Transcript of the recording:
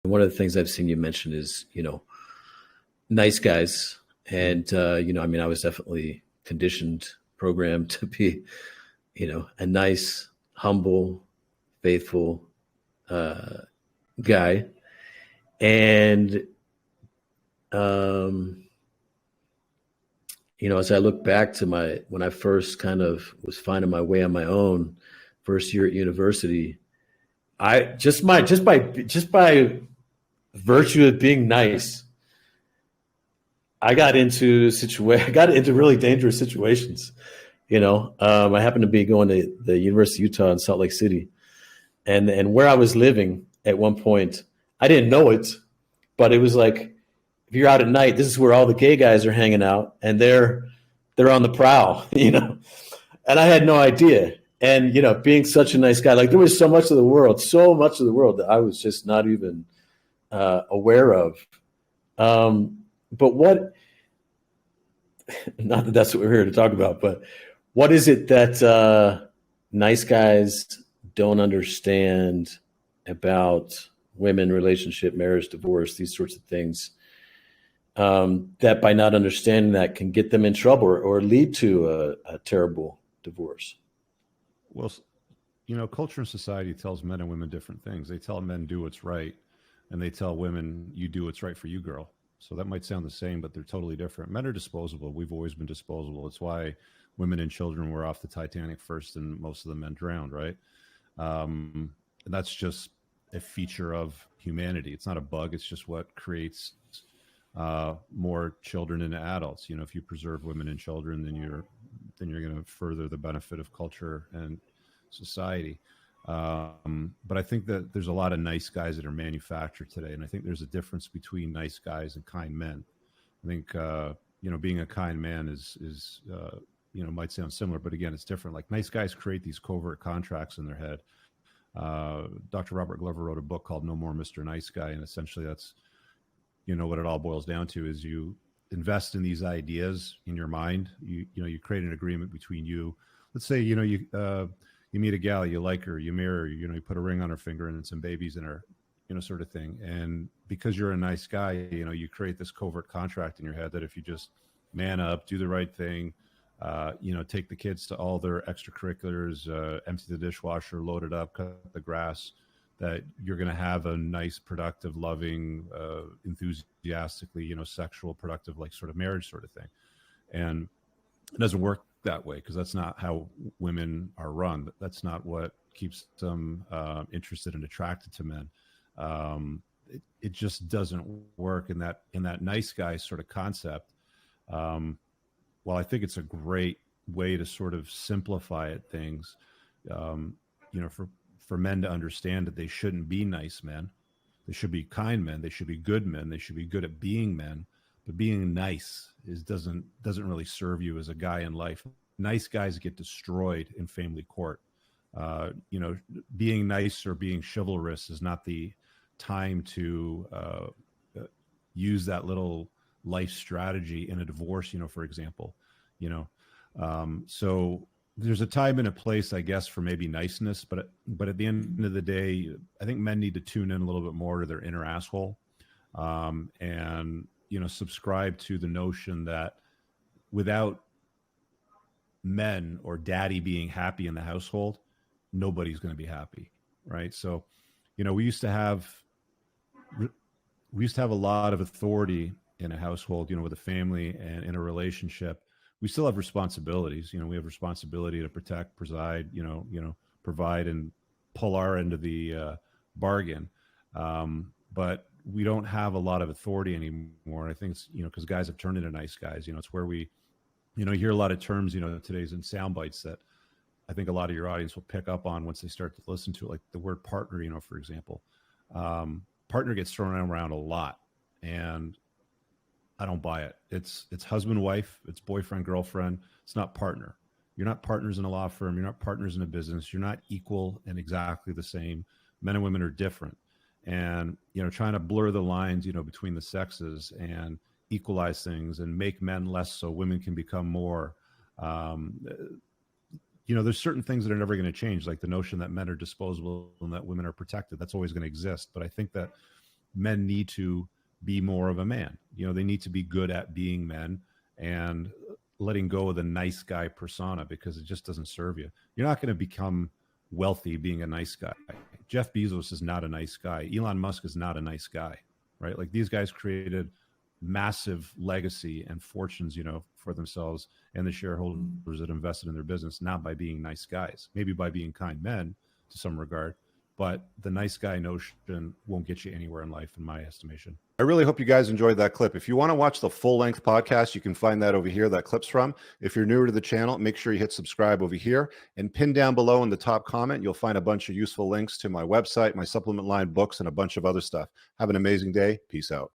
one of the things I've seen you mention is, nice guys. And, I mean, I was definitely conditioned, programmed to be, a nice, humble, faithful guy. And, um, as I look back to when I first kind of was finding my way on my own, first year at university, I just by virtue of being nice, I got into really dangerous situations. I happened to be going to the University of Utah in Salt Lake City, and where I was living at one point, I didn't know it, but it was like if you're out at night, this is where all the gay guys are hanging out, and they're on the prowl, and I had no idea. And being such a nice guy, like there was so much of the world that I was just not even aware of. But not that that's what we're here to talk about, but what is it that nice guys don't understand about women, relationship, marriage, divorce, these sorts of things, that by not understanding that can get them in trouble or lead to a terrible divorce? Well, culture and society tells men and women different things. They tell men do what's right, and they tell women you do what's right for you, girl. So that might sound the same, but they're totally different. Men are disposable. We've always been disposable. It's why women and children were off the Titanic first, and most of the men drowned, right? And that's just a feature of humanity. It's not a bug. It's just what creates more children into adults. If you preserve women and children, then you're going to further the benefit of culture and society. But I think that there's a lot of nice guys that are manufactured today, and I think there's a difference between nice guys and kind men. I think being a kind man is might sound similar, but again, it's different. Like nice guys create these covert contracts in their head. Dr. Robert Glover wrote a book called No More Mr. Nice Guy, and essentially that's what it all boils down to is you invest in these ideas in your mind. You create an agreement between you. Let's say you meet a gal, you like her, you marry her, you put a ring on her finger and some babies in her, sort of thing. And because you're a nice guy, you create this covert contract in your head that if you just man up, do the right thing, take the kids to all their extracurriculars, empty the dishwasher, load it up, cut the grass, that you're going to have a nice, productive, loving, enthusiastically, sexual, productive, like sort of marriage sort of thing. And it doesn't work that way because that's not how women are run. That's not what keeps them interested and attracted to men. It just doesn't work in that nice guy sort of concept. Well, I think it's a great way to sort of simplify things, for men to understand that they shouldn't be nice men. They should be kind men. They should be good men. They should be good at being men. But being nice doesn't really serve you as a guy in life. Nice guys get destroyed in family court. Being nice or being chivalrous is not the time to use that little life strategy in a divorce, for example. So there's a time and a place, I guess, for maybe niceness, but at the end of the day, I think men need to tune in a little bit more to their inner asshole, and subscribe to the notion that without men or daddy being happy in the household, nobody's going to be happy, right? So, we used to have a lot of authority in a household, with a family and in a relationship. We still have responsibilities. We have responsibility to protect, preside, provide and pull our end of the bargain. But we don't have a lot of authority anymore. I think it's, because guys have turned into nice guys. It's where we, you hear a lot of terms, today's in sound bites that I think a lot of your audience will pick up on once they start to listen to it, like the word partner, for example. Partner gets thrown around a lot, and I don't buy it. It's husband, wife, it's boyfriend, girlfriend. It's not partner. You're not partners in a law firm. You're not partners in a business. You're not equal and exactly the same. Men and women are different. And, trying to blur the lines, between the sexes and equalize things and make men less so women can become more. There's certain things that are never going to change, like the notion that men are disposable and that women are protected. That's always going to exist. But I think that men need to be more of a man. You know, they need to be good at being men and letting go of the nice guy persona, because it just doesn't serve you. You're not going to become wealthy being a nice guy. Jeff Bezos is not a nice guy. Elon Musk is not a nice guy, right? Like, these guys created massive legacy and fortunes, you know, for themselves and the shareholders that invested in their business, not by being nice guys, maybe by being kind men to some regard. But the nice guy notion won't get you anywhere in life, in my estimation. I really hope you guys enjoyed that clip. If you want to watch the full-length podcast, you can find that over here, that clip's from. If you're newer to the channel, make sure you hit subscribe over here, and pin down below in the top comment, you'll find a bunch of useful links to my website, my supplement line, books, and a bunch of other stuff. Have an amazing day. Peace out.